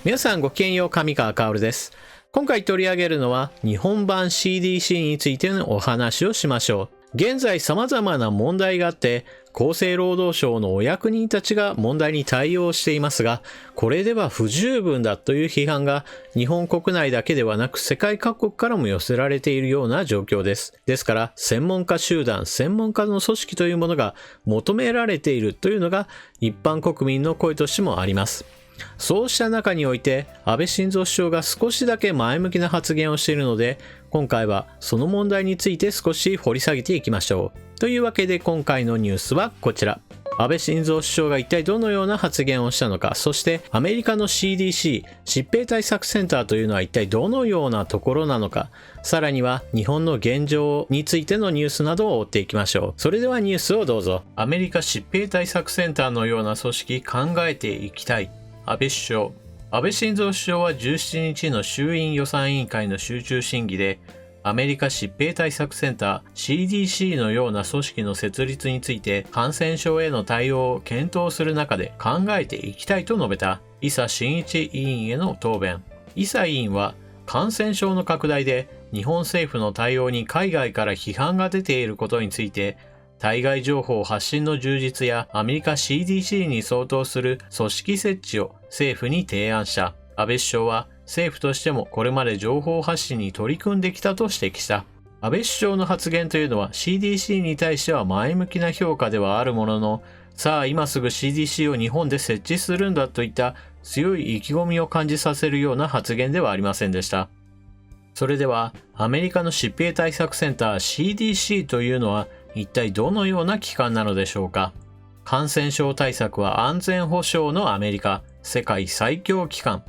皆さんごきげんよう、上川薫です。今回取り上げるのは日本版 CDC についてのお話をしましょう。現在様々な問題があって、厚生労働省のお役人たちが問題に対応していますが、これでは不十分だという批判が日本国内だけではなく世界各国からも寄せられているような状況です。ですから、専門家集団、専門家の組織というものが求められているというのが一般国民の声としてもあります。そうした中において、安倍晋三首相が少しだけ前向きな発言をしているので、今回はその問題について少し掘り下げていきましょう。というわけで今回のニュースはこちら。安倍晋三首相が一体どのような発言をしたのか、そしてアメリカの CDC、疾病対策センターというのは一体どのようなところなのか、さらには日本の現状についてのニュースなどを追っていきましょう。それではニュースをどうぞ。アメリカ疾病対策センターのような組織考えていきたい。安倍首相。安倍晋三首相は17日の衆院予算委員会の集中審議で、アメリカ疾病対策センター CDC のような組織の設立について感染症への対応を検討する中で考えていきたいと述べた伊佐真一委員への答弁。伊佐委員は感染症の拡大で日本政府の対応に海外から批判が出ていることについて、対外情報発信の充実やアメリカ CDC に相当する組織設置を政府に提案した。安倍首相は政府としてもこれまで情報発信に取り組んできたと指摘した。安倍首相の発言というのは CDC に対しては前向きな評価ではあるものの、さあ今すぐ CDC を日本で設置するんだといった強い意気込みを感じさせるような発言ではありませんでした。それではアメリカの疾病対策センター CDC というのは一体どのような機関なのでしょうか。感染症対策は安全保障のアメリカ、世界最強機関。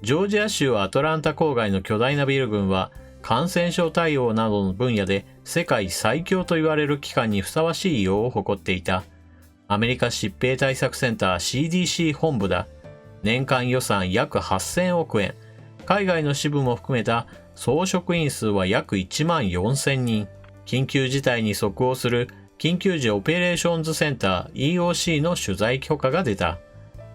ジョージア州アトランタ郊外の巨大なビル群は感染症対応などの分野で世界最強と言われる機関にふさわしい用を誇っていた。アメリカ疾病対策センター CDC 本部だ。年間予算約8000億円。海外の支部も含めた総職員数は約1万4000人。緊急事態に即応する緊急時オペレーションズセンター EOC の取材許可が出た。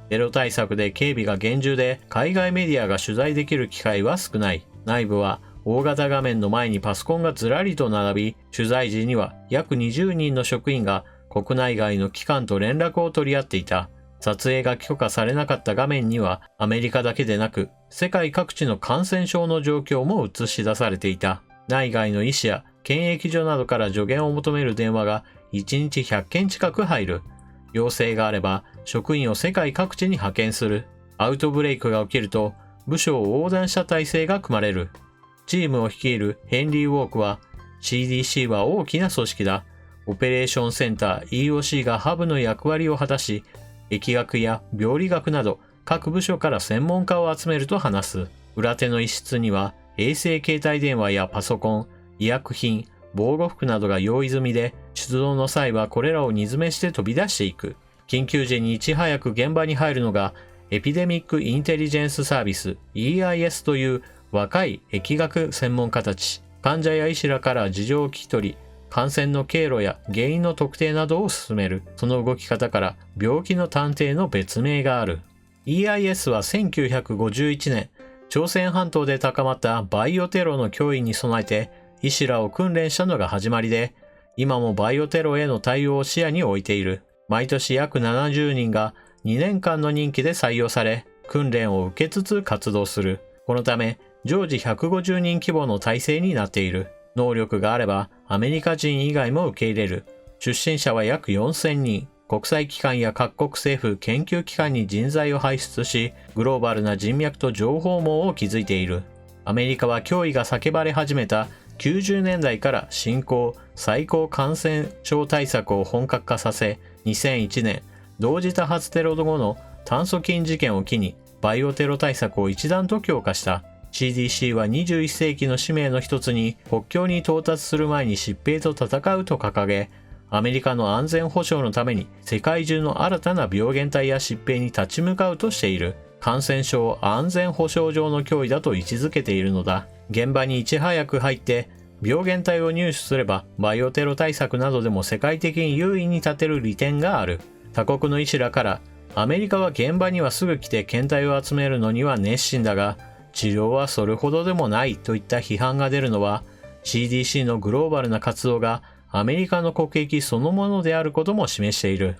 テロ対策で警備が厳重で海外メディアが取材できる機会は少ない。内部は大型画面の前にパソコンがずらりと並び、取材時には約20人の職員が国内外の機関と連絡を取り合っていた。撮影が許可されなかった画面にはアメリカだけでなく世界各地の感染症の状況も映し出されていた。内外の医師や検疫所などから助言を求める電話が1日100件近く入る。要請があれば職員を世界各地に派遣する。アウトブレイクが起きると部署を横断した体制が組まれる。チームを率いるヘンリー・ウォークは CDC は大きな組織だ。オペレーションセンター EOC がハブの役割を果たし、疫学や病理学など各部署から専門家を集めると話す。裏手の一室には衛星携帯電話やパソコン、医薬品、防護服などが用意済みで、出動の際はこれらを荷詰めして飛び出していく。緊急時にいち早く現場に入るのが、エピデミック・インテリジェンス・サービス EIS という若い疫学専門家たち。患者や医師らから事情を聞き取り、感染の経路や原因の特定などを進める。その動き方から病気の探偵の別名がある。EIS は1951年、朝鮮半島で高まったバイオテロの脅威に備えて医師らを訓練したのが始まりで、今もバイオテロへの対応を視野に置いている。毎年約70人が2年間の任期で採用され、訓練を受けつつ活動する。このため、常時150人規模の体制になっている。能力があればアメリカ人以外も受け入れる。出身者は約4000人。国際機関や各国政府、研究機関に人材を輩出し、グローバルな人脈と情報網を築いている。アメリカは脅威が叫ばれ始めた90年代から新興・最高感染症対策を本格化させ、2001年、同時多発テロ後の炭疽菌事件を機に、バイオテロ対策を一段と強化した。CDC は21世紀の使命の一つに、国境に到達する前に疾病と戦うと掲げ、アメリカの安全保障のために世界中の新たな病原体や疾病に立ち向かうとしている。感染症を安全保障上の脅威だと位置づけているのだ。現場にいち早く入って病原体を入手すればバイオテロ対策などでも世界的に優位に立てる利点がある。他国の医師らからアメリカは現場にはすぐ来て検体を集めるのには熱心だが、治療はそれほどでもないといった批判が出るのは、CDC のグローバルな活動がアメリカの国益そのものであることも示している。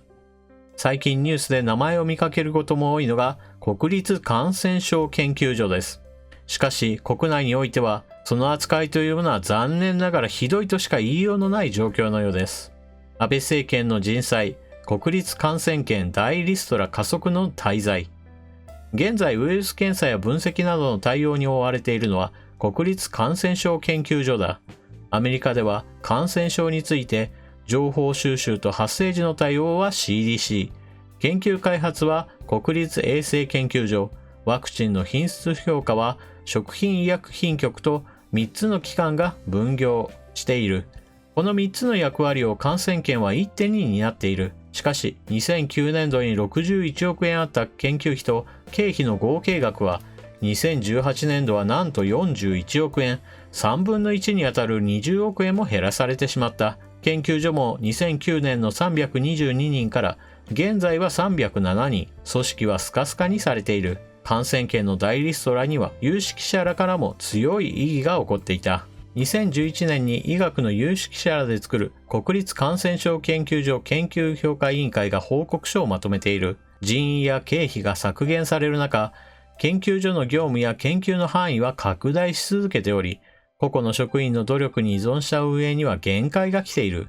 最近ニュースで名前を見かけることも多いのが国立感染症研究所です。しかし国内においてはその扱いというものは残念ながらひどいとしか言いようのない状況のようです。安倍政権の人災、国立感染研大リストラ加速の滞在。現在ウイルス検査や分析などの対応に追われているのは国立感染症研究所だ。アメリカでは感染症について情報収集と発生時の対応は CDC、研究開発は国立衛生研究所、ワクチンの品質評価は食品医薬品局と3つの機関が分業している。この3つの役割を感染研は一手に担っている。しかし、2009年度に61億円あった研究費と経費の合計額は、2018年度はなんと41億円、3分の1にあたる20億円も減らされてしまった。研究所も2009年の322人から現在は307人、組織はスカスカにされている。感染研の大リストラには有識者らからも強い異議が起こっていた。2011年に医学の有識者らで作る国立感染症研究所研究評価委員会が報告書をまとめている。人員や経費が削減される中、研究所の業務や研究の範囲は拡大し続けており、個々の職員の努力に依存した運営には限界が来ている。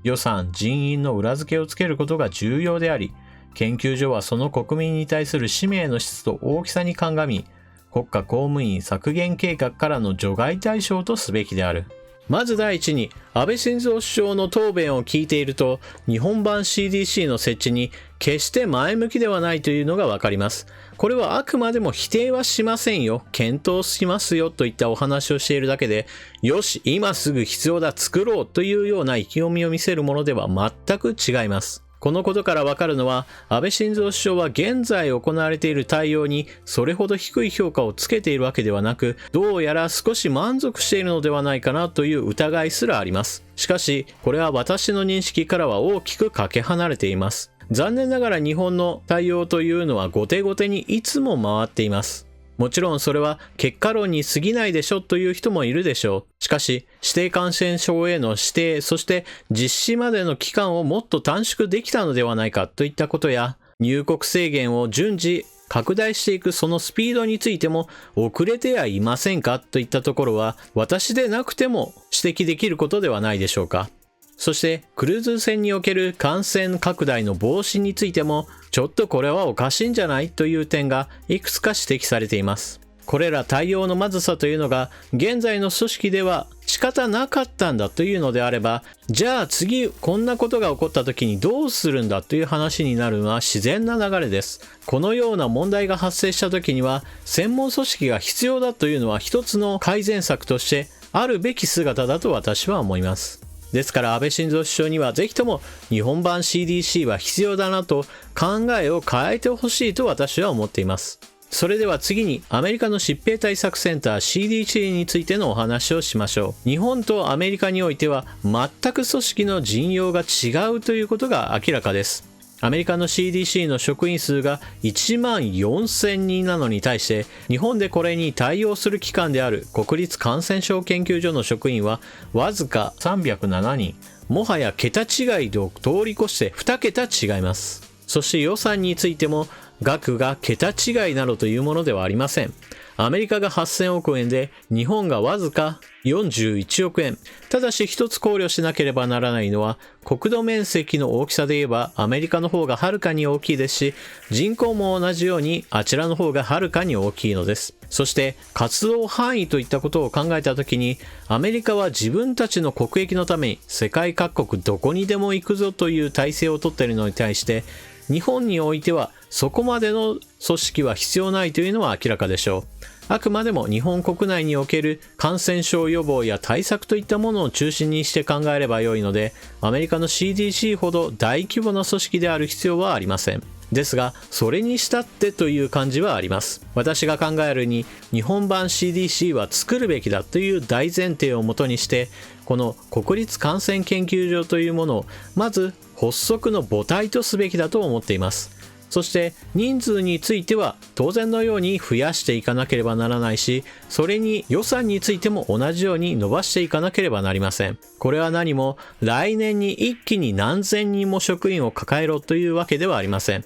予算、人員の裏付けをつけることが重要であり、研究所はその国民に対する使命の質と大きさに鑑み、国家公務員削減計画からの除外対象とすべきである。まず第一に、安倍晋三首相の答弁を聞いていると、日本版 CDC の設置に決して前向きではないというのがわかります。これはあくまでも否定はしませんよ、検討しますよといったお話をしているだけで、よし、今すぐ必要だ、作ろうというような意気込みを見せるものでは全く違います。このことからわかるのは、安倍晋三首相は現在行われている対応にそれほど低い評価をつけているわけではなく、どうやら少し満足しているのではないかなという疑いすらあります。しかし、これは私の認識からは大きくかけ離れています。残念ながら日本の対応というのは後手後手にいつも回っています。もちろんそれは結果論に過ぎないでしょという人もいるでしょう。しかし、指定感染症への指定、そして実施までの期間をもっと短縮できたのではないかといったことや、入国制限を順次拡大していくそのスピードについても遅れてはいませんかといったところは、私でなくても指摘できることではないでしょうか。そしてクルーズ船における感染拡大の防止についてもちょっとこれはおかしいんじゃないという点がいくつか指摘されています。これら対応のまずさというのが現在の組織では仕方なかったんだというのであれば、じゃあ次こんなことが起こった時にどうするんだという話になるのは自然な流れです。このような問題が発生した時には専門組織が必要だというのは一つの改善策としてあるべき姿だと私は思います。ですから安倍晋三首相にはぜひとも日本版 CDC は必要だなと考えを変えてほしいと私は思っています。それでは次にアメリカの疾病対策センター CDC についてのお話をしましょう。日本とアメリカにおいては全く組織の陣容が違うということが明らかです。アメリカの CDC の職員数が1万4000人なのに対して日本でこれに対応する機関である国立感染症研究所の職員はわずか307人。もはや桁違いを通り越して2桁違います。そして予算についても額が桁違いなどというものではありません。アメリカが8000億円で日本がわずか41億円。ただし一つ考慮しなければならないのは国土面積の大きさで言えばアメリカの方がはるかに大きいですし、人口も同じようにあちらの方がはるかに大きいのです。そして活動範囲といったことを考えたときにアメリカは自分たちの国益のために世界各国どこにでも行くぞという体制をとっているのに対して日本においてはそこまでの組織は必要ないというのは明らかでしょう。あくまでも日本国内における感染症予防や対策といったものを中心にして考えればよいので、アメリカの CDC ほど大規模な組織である必要はありません。ですが、それにしたってという感じはあります。私が考えるに、日本版 CDC は作るべきだという大前提をもとにして、この国立感染研究所というものを、まず発足の母体とすべきだと思っています。そして人数については当然のように増やしていかなければならないし、それに予算についても同じように伸ばしていかなければなりません。これは何も来年に一気に何千人も職員を抱えろというわけではありません。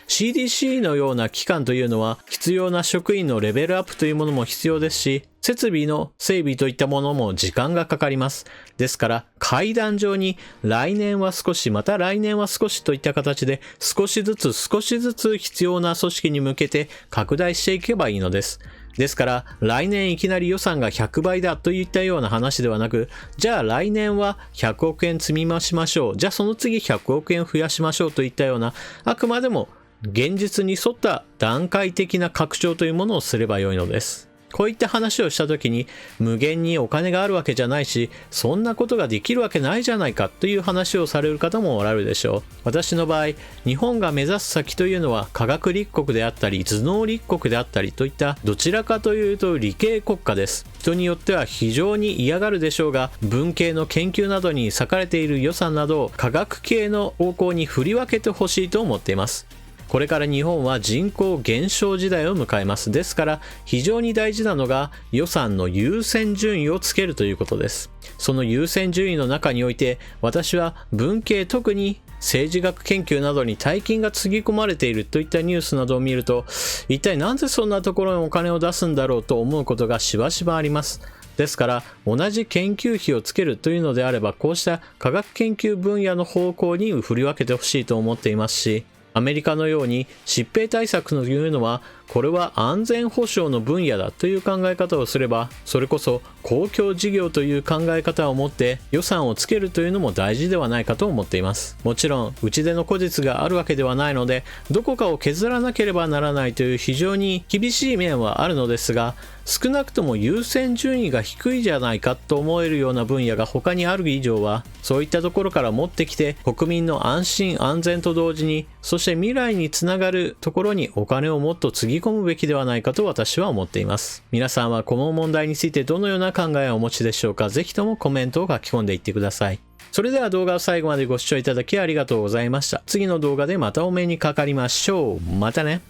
CDC のような機関というのは必要な職員のレベルアップというものも必要ですし、設備の整備といったものも時間がかかります。ですから階段上に来年は少しまた来年は少しといった形で少しずつ必要な組織に向けて拡大していけばいいのです。ですから来年いきなり予算が100倍だといったような話ではなく、じゃあ来年は100億円積み増しましょう、じゃあその次100億円増やしましょうといったような、あくまでも現実に沿った段階的な拡張というものをすればよいのです。こういった話をしたときに無限にお金があるわけじゃないし、そんなことができるわけないじゃないかという話をされる方もおられるでしょう。私の場合、日本が目指す先というのは科学立国であったり頭脳立国であったりといったどちらかというと理系国家です。人によっては非常に嫌がるでしょうが、文系の研究などに割かれている予算などを科学系の方向に振り分けてほしいと思っています。これから日本は人口減少時代を迎えます。ですから非常に大事なのが予算の優先順位をつけるということです。その優先順位の中において、私は文系、特に政治学研究などに大金がつぎ込まれているといったニュースなどを見ると、一体なぜそんなところにお金を出すんだろうと思うことがしばしばあります。ですから同じ研究費をつけるというのであれば、こうした科学研究分野の方向に振り分けてほしいと思っていますし、アメリカのように疾病対策というのはこれは安全保障の分野だという考え方をすれば、それこそ公共事業という考え方を持って予算をつけるというのも大事ではないかと思っています。もちろん打ち出の古実があるわけではないので、どこかを削らなければならないという非常に厳しい面はあるのですが、少なくとも優先順位が低いじゃないかと思えるような分野が他にある以上は、そういったところから持ってきて国民の安心安全と同時に、そして未来につながるところにお金をもっとつぎ込むべきではないかと私は思っています。皆さんはこの問題についてどのような考えをお持ちでしょうか。ぜひともコメントを書き込んでいってください。それでは動画を最後までご視聴いただきありがとうございました。次の動画でまたお目にかかりましょう。またね。